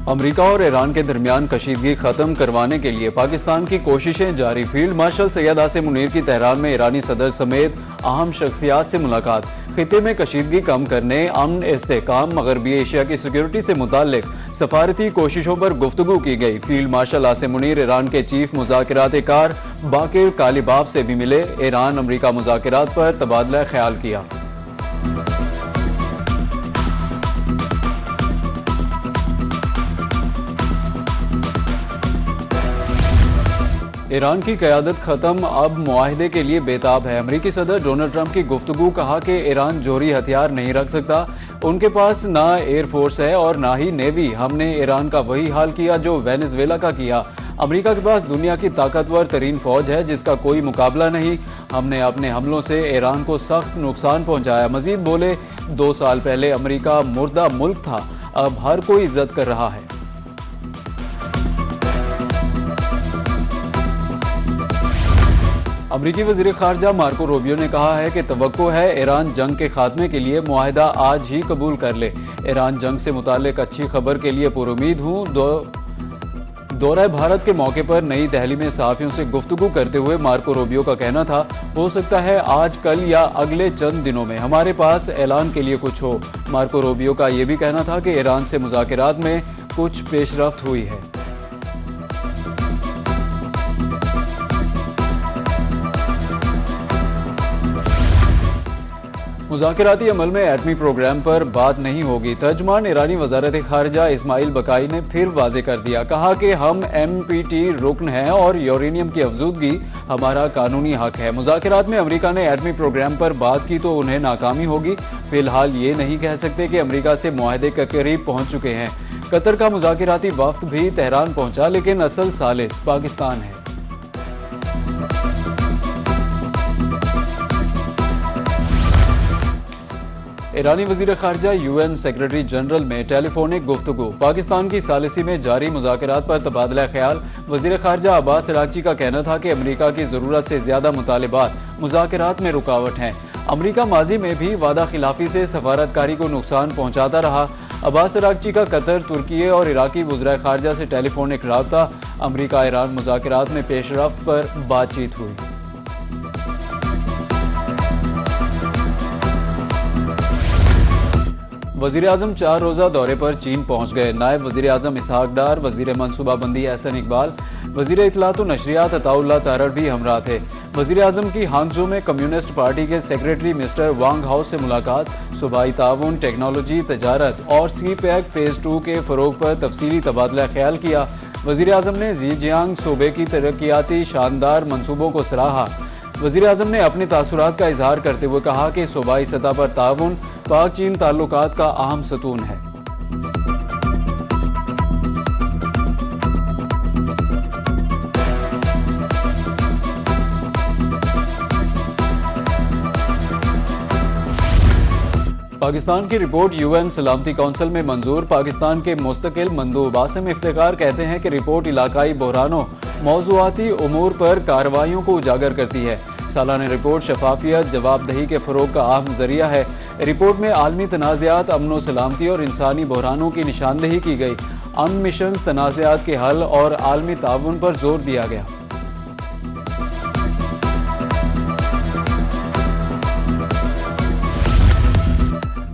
America और Iran के दरमियान कशीदगी खत्म करवाने के लिए पाकिस्तान की कोशिशें जारी। फील्ड मार्शल सैयद आसिम मुनीर की तेहरान में ईरानी सदर समेत अहम शख्सियात से मुलाकात। खिते में कशीदगी कम करने, अमन इस्तेहकाम, मगरबी एशिया की सिक्योरिटी से मुताल्लिक सफारती कोशिशों पर गुफ्तगू की गई। Field marshal Asim Munir Iran के चीफ मुज़ाकिरात-ए-कार बाकिर कालिबाफ से भी मिले। ईरान अमेरिका मुज़ाकिरात पर तबादला ख्याल किया। ईरान की क़यादत ख़त्म, अब मुआहदे के लिए बेताब है। अमेरिकी सदर डोनाल्ड ट्रंप की गुफ्तगू। कहा कि ईरान जोहरी हथियार नहीं रख सकता, उनके पास ना एयरफोर्स है और ना ही नेवी। हमने ईरान का वही हाल किया जो वेनेजुएला का किया। अमेरिका के पास दुनिया की ताकतवर तरीन फौज है जिसका कोई मुकाबला नहीं। हमने अपने हमलों से ईरान को सख्त नुकसान पहुंचाया। मजीद बोले, 2 साल पहले अमेरिका मुर्दा मुल्क था, अब हर कोई इज्जत कर रहा है। अमरीकी वज़ीर ख़ारजा मार्को रूबियो ने कहा है कि तवक्को है ईरान जंग के खात्मे के लिए मुआहदा आज ही कबूल कर ले। ईरान जंग से मुताल्लिक अच्छी खबर के लिए पुरुमीद हूँ। दौरा भारत के मौके पर नई दिल्ली में सहाफ़ियों से गुफ्तगू करते हुए मार्को रूबियो का कहना था, हो सकता है आज, कल या अगले चंद दिनों में हमारे पास ऐलान के लिए कुछ हो। मार्को रूबियो का यह भी कहना था कि ईरान से मुज़ाकिरात में कुछ पेशरफ्त हुई है। मुज़ाकिराती अमल में एटमी प्रोग्राम पर बात नहीं होगी। तर्जुमान ईरानी वज़ारत ख़ारिजा इस्माइल बकाई ने फिर वाज़े कर दिया। कहा कि हम NPT रुकन हैं और यूरेनियम की अफजूदगी हमारा कानूनी हक है। मुज़ाकिरात में अमेरिका ने एटमी प्रोग्राम पर बात की तो उन्हें नाकामी होगी। फिलहाल ये नहीं कह सकते कि अमेरिका से मुआहदे के करीब पहुँच चुके हैं। कतर का मुज़ाकिराती वफ़द भी तेहरान पहुँचा, लेकिन असल सालिस पाकिस्तान है। ईरानी वज़ीर ख़ारजा UN सेक्रेटरी जनरल में टेलीफोनिक गुफ्तगू। पाकिस्तान की सालिसी में जारी मुज़ाकिरात पर तबादला ख्याल। वज़ीर ख़ारजा अब्बास अराग़ची का कहना था कि अमेरिका की ज़रूरत से ज़्यादा मुतालिबात मुज़ाकिरात में रुकावट हैं। अमेरिका माजी में भी वादा खिलाफी से सफारतकारी को नुकसान पहुँचाता रहा। अब्बास अराग़ची का कतर, तुर्की और इराकी वज़ीर ख़ारजा से टेलीफोनिक राब्ता। अमेरिका ईरान मुज़ाकिरात में पेशरफ्त पर बातचीत हुई। वज़ीर आज़म 4 रोज़ा दौरे पर चीन पहुँच गए। नायब वज़ीर आज़म इसहाक डार, वज़ीर मनसूबाबंदी एहसन इकबाल, वज़ीर इत्तलात व नशरियात अताउल्लाह तारड़ भी हमरा थे। वज़ीर आज़म की हांगझो में कम्युनिस्ट पार्टी के सेक्रेटरी मिस्टर वांग हाउस से मुलाकात। सूबाई ताउन, टेक्नोलॉजी, तजारत और CPEC फ़ेज़ 2 के फ़रोग पर तफसीली तबादला ख्याल किया। वज़ीर आज़म ने ज़ीजियांग सूबे की तरक्याती शानदार मनसूबों को सराहा। वज़ीर आज़म ने अपने तासुरात का इजहार करते हुए कहा कि सूबाई सतह पर ताउन पाक चीन ताल्लुकात का अहम सतून है। पाकिस्तान की रिपोर्ट UN सलामती कौंसिल में मंजूर। पाकिस्तान के मुस्तकिल मंदूब आसिम इफ्तिकार कहते हैं कि रिपोर्ट इलाकाई बहरानों, मौज़ूआती उमूर पर कार्रवाइयों को उजागर करती है। सालाना रिपोर्ट शफाफियत, जवाबदही के फ़रोग का अहम जरिया है। रिपोर्ट में आलमी तनाज़ात, अमन व सलामती और इंसानी बहरानों की निशानदही की गई। अमन मिशन, तनाज़ात के हल और आलमी ताउन पर जोर दिया गया।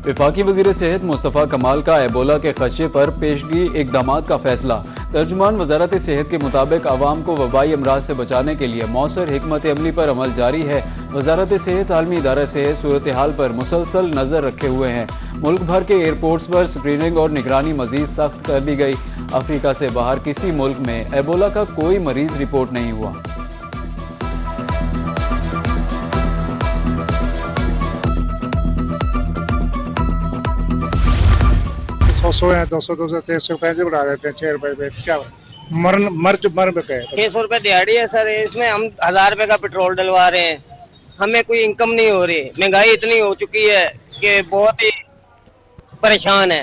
वफाकी वज़ीर सेहत मुस्तफ़ा कमाल का एबोला के खदशे पर पेशगी इक़दामात का फैसला। तर्जुमान वज़ारत सेहत के मुताबिक आवाम को वबाई अमराज से बचाने के लिए मौसर हिकमत अमली पर अमल जारी है। वज़ारत सेहत आलमी इदारा सेहत सूरत हाल पर मुसलसल नज़र रखे हुए हैं। मुल्क भर के एयरपोर्ट्स पर स्क्रीनिंग और निगरानी मज़ीद सख्त कर दी गई। अफ्रीका से बाहर किसी मुल्क में एबोला का कोई मरीज रिपोर्ट नहीं हुआ। सौ है 200 300 रुपए बढ़ा देते हैं, 6 रुपए पे क्या मर गए। 600 रुपए दिहाड़ी है सर, इसमें हम 1000 रुपए का पेट्रोल डलवा रहे हैं, हमें कोई इनकम नहीं हो रही। महंगाई इतनी हो चुकी है कि बहुत ही परेशान है।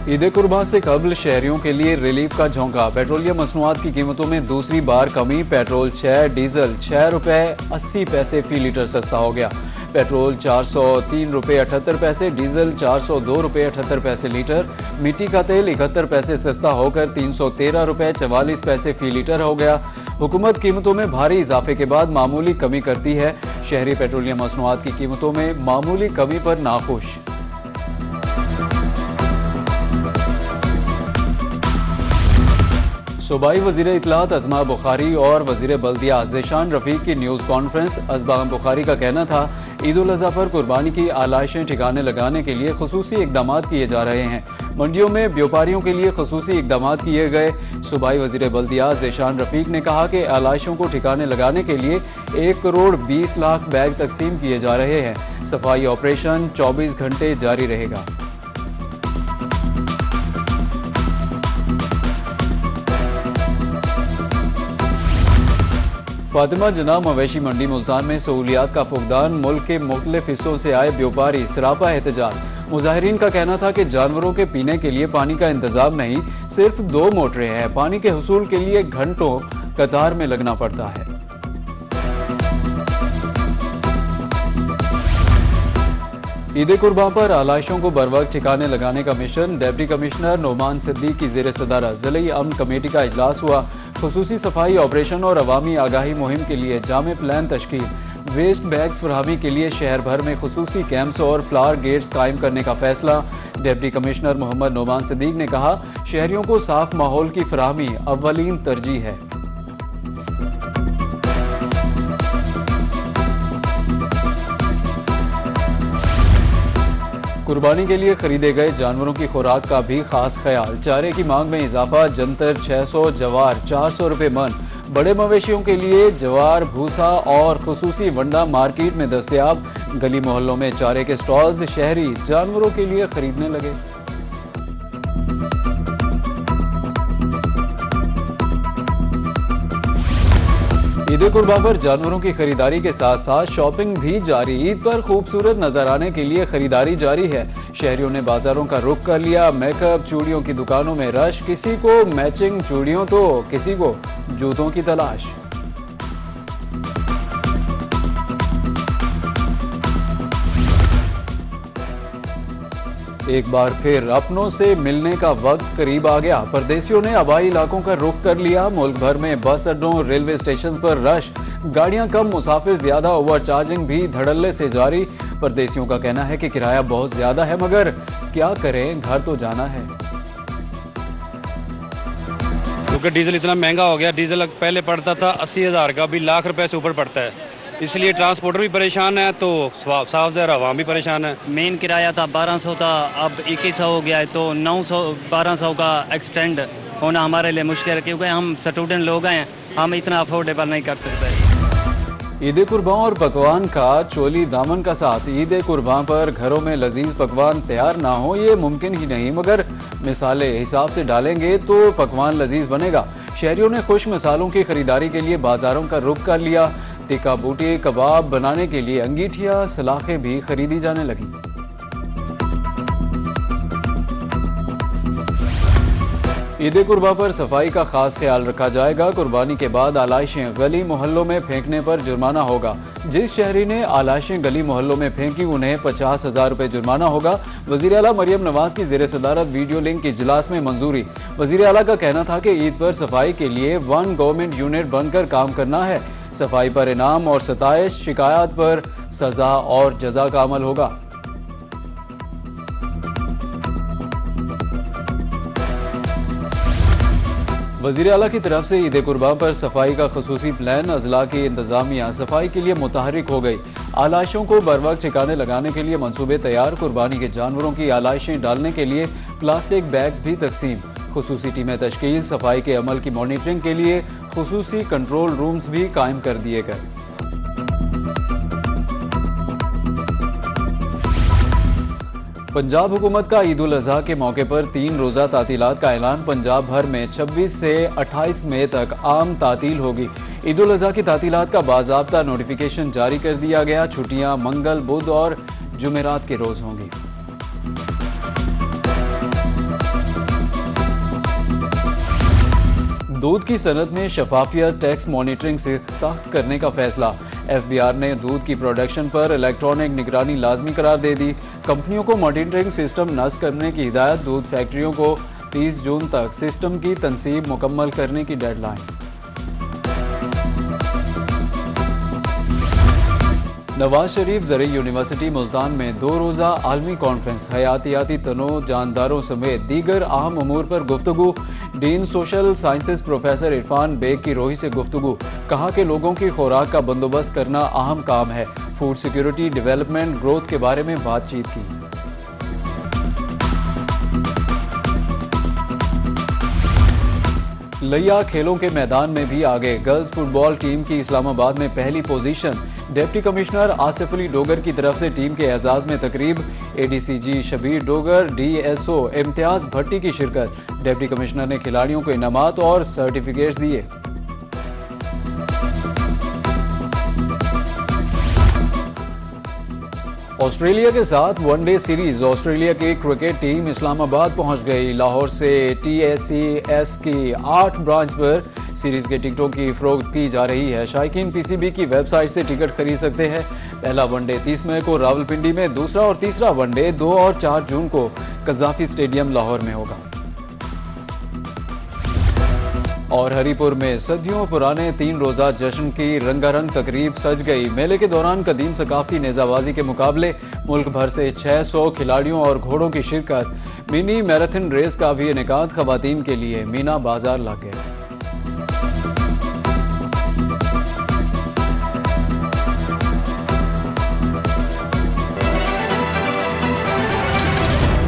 ईद कुर्बान से कबल शहरियों के लिए रिलीफ का झोंका। पेट्रोलियम मसनूआत की कीमतों में दूसरी बार कमी। पेट्रोल 6, डीजल 6 रुपए 80 पैसे फी लीटर सस्ता हो गया। पेट्रोल 403 रुपये 78 पैसे, डीजल 402 रुपये 78 पैसे लीटर, मिट्टी का तेल 71 पैसे सस्ता होकर 313 रुपये 44 पैसे फी लीटर हो गया। हुकूमत कीमतों में भारी इजाफे के बाद मामूली कमी करती है। शहरी पेट्रोलियम मसनूआत की कीमतों में मामूली कमी पर नाखुश। सूबाई वज़ीर इत्तलात अज़मा बुखारी और वज़ीर बल्दिया ज़ेशान रफ़ीक की न्यूज़ कॉन्फ्रेंस। अज़मा बुखारी का कहना था ईद उल अज़हा पर कुर्बानी की आलाइशें ठिकाने लगाने के लिए खसूसी इक़दामात किए जा रहे हैं। मंडियों में व्यापारियों के लिए खसूसी इक़दामात किए गए। सूबाई वज़ीर बल्दिया ज़ेशान रफ़ीक ने कहा कि आलाइशों को ठिकाने लगाने के लिए 1 करोड़ 20 लाख बैग तकसीम किए जा रहे हैं। सफाई ऑपरेशन 24 घंटे जारी रहेगा। फातिमा जना मवेशी मंडी मुल्तान में सहूलियात का फुकदान। मुल्क के मुख्तलिफ हिस्सों से आए व्यापारी सरापा एहतजाज। मुजाहिरीन का कहना था कि जानवरों के पीने के लिए पानी का इंतजाम नहीं, सिर्फ 2 मोटरें हैं। पानी के हुसूल के लिए घंटों कतार में लगना पड़ता है। ईद कुर्बान पर आलाइशों को बरवक्त ठिकाने लगाने का मिशन। डिप्टी कमिश्नर नोमान सिद्दीक की ज़ेर सदारत ज़िली अमन कमेटी का इजलास हुआ। खुसूसी सफाई ऑपरेशन और अवामी आगाही मुहिम के लिए जामे प्लान तश्कील। वेस्ट बैग्स फरहमी के लिए शहर भर में खुसूसी कैंप्स और फ्लावर गेट्स कायम करने का फैसला। डिप्टी कमिश्नर मोहम्मद नोमान सिद्दीक ने कहा, शहरियों को साफ माहौल की फराहमी अव्वलीन तरजीह है। कुर्बानी के लिए खरीदे गए जानवरों की खुराक का भी खास ख्याल। चारे की मांग में इजाफा। जंतर 600, जवार 400 रुपये मन। बड़े मवेशियों के लिए जवार, भूसा और खुसूसी वंडा मार्केट में दस्तयाब। गली मोहल्लों में चारे के स्टॉल्स। शहरी जानवरों के लिए खरीदने लगे। ईद कुर्बान पर जानवरों की खरीदारी के साथ साथ शॉपिंग भी जारी। ईद पर खूबसूरत नजर आने के लिए खरीदारी जारी है। शहरियों ने बाजारों का रुख कर लिया। मेकअप, चूड़ियों की दुकानों में रश। किसी को मैचिंग चूड़ियों तो किसी को जूतों की तलाश। एक बार फिर अपनों से मिलने का वक्त करीब आ गया। परदेशियों ने आबाई इलाकों का रुख कर लिया। मुल्क भर में बस अड्डों, रेलवे स्टेशन पर रश। गाड़ियां कम, मुसाफिर ज्यादा। ओवरचार्जिंग भी धड़ल्ले से जारी। परदेशियों का कहना है कि किराया बहुत ज्यादा है, मगर क्या करें, घर तो जाना है। क्योंकि डीजल इतना महंगा हो गया। डीजल पहले पड़ता था 80,000 का, अभी लाख रुपए से ऊपर पड़ता है। इसलिए ट्रांसपोर्टर भी परेशान है, तो साफ ज़रा आवाम भी परेशान है। मेन किराया था 1200 था, अब 2100 हो गया है, तो 900 1200 का एक्सटेंड होना हमारे लिए मुश्किल है, क्योंकि हम स्टूडेंट लोग हैं, हम इतना अफोर्डेबल नहीं कर सकते। ईद कुर्बान और पकवान का चोली दामन का साथ। ईद कुर्बान पर घरों में लजीज पकवान तैयार ना हो ये मुमकिन ही नहीं, मगर मिसाले हिसाब से डालेंगे तो पकवान लजीज बनेगा। शहरियों ने खुश मिसालों की खरीदारी के लिए बाजारों का रुख कर लिया। टिक्का बूटी, कबाब बनाने के लिए अंगीठियां, सलाखें भी खरीदी जाने लगी। ईद कुर्बान पर सफाई का खास ख्याल रखा जाएगा। कुर्बानी के बाद आलाइशें गली मोहल्लों में फेंकने पर जुर्माना होगा। जिस शहरी ने आलाइशें गली मोहल्लों में फेंकी उन्हें 50,000 रुपये जुर्माना होगा। वज़ीर आला मरियम नवाज की ज़ेर सदारत वीडियो लिंक के इजलास में मंजूरी। वज़ीर आला का कहना था कि ईद पर सफाई के लिए 1 गवर्नमेंट यूनिट बनकर काम करना है। सफाई पर इनाम और सताइश, शिकायत पर सजा और जजा का अमल होगा। वज़ीर आला की तरफ से ईद कुर्बान पर सफाई का खुसूसी प्लान। अजला की इंतजामिया सफाई के लिए मुतहरिक हो गई। आलाइशों को बरवक्त ठिकाने लगाने के लिए मंसूबे तैयार। कुर्बानी के जानवरों की आलाइशें डालने के लिए प्लास्टिक बैग्स भी तकसीम। खुसूसी टीमें तश्कील। सफाई के अमल की मॉनिटरिंग के लिए खुसूसी कंट्रोल रूम्स भी कायम कर दिए गए। पंजाब हुकूमत का ईद उल अज़हा के मौके पर 3 रोज़ा तातीलात का ऐलान। पंजाब भर में 26 से 28 मई तक आम तातील होगी। ईद उल अज़हा की तातीलात का बाज़ाब्ता नोटिफिकेशन जारी कर दिया गया। छुट्टियां मंगल, बुध और जुमेरात के रोज होंगी। दूध की सनत में शफाफियत, टैक्स मॉनिटरिंग से सख्त करने का फैसला। FBR ने दूध की प्रोडक्शन पर इलेक्ट्रॉनिक निगरानी लाजमी करार दे दी। कंपनियों को मॉनिटरिंग सिस्टम नस्ब करने की हिदायत। दूध फैक्ट्रियों को 30 जून तक सिस्टम की तनसीब मुकम्मल करने की डेडलाइन। नवाज शरीफ ज़रई यूनिवर्सिटी मुल्तान में 2 रोज़ा आलमी कॉन्फ्रेंस हयातियाती तनों जानदारों समेत दीगर अहम उमूर पर गुफ्तगू। Dean social sciences professor Irfan Baig की रोही से गुफ्तगू। कहा कि लोगों की खुराक का बंदोबस्त करना अहम काम है। फूड सिक्योरिटी, डेवलपमेंट, ग्रोथ के बारे में बातचीत की। लिया खेलों के मैदान में भी आगे। गर्ल्स फुटबॉल टीम की इस्लामाबाद में पहली position. Deputy commissioner Asif Ali Dogar की तरफ से टीम के एजाज में तकरीब। ADCG शबीर डोगर, DSO इम्तियाज भट्टी की शिरकत। डिप्टी कमिश्नर ने खिलाड़ियों को इनामात और सर्टिफिकेट्स दिए। ऑस्ट्रेलिया के साथ वनडे सीरीज। ऑस्ट्रेलिया की क्रिकेट टीम इस्लामाबाद पहुंच गई। लाहौर से TACS की 8 ब्रांच पर सीरीज के टिकटों की फरोख्त की जा रही है। शायकीन PCB की वेबसाइट से टिकट खरीद सकते हैं। पहला वनडे 30 मई को रावलपिंडी में, दूसरा और तीसरा वनडे 2 और 4 जून को कज़ाफी स्टेडियम लाहौर में होगा। और हरीपुर में सदियों पुराने 3 रोज़ा जश्न की रंगारंग तकरीब सज गई। मेले के दौरान कदीम सकाफती नेज़ाबाजी के मुकाबले, मुल्क भर से 600 खिलाड़ियों और घोड़ों की शिरकत। मिनी मैराथन रेस का भी इनेकाद खवातीन के लिए मीना बाजार लग गया।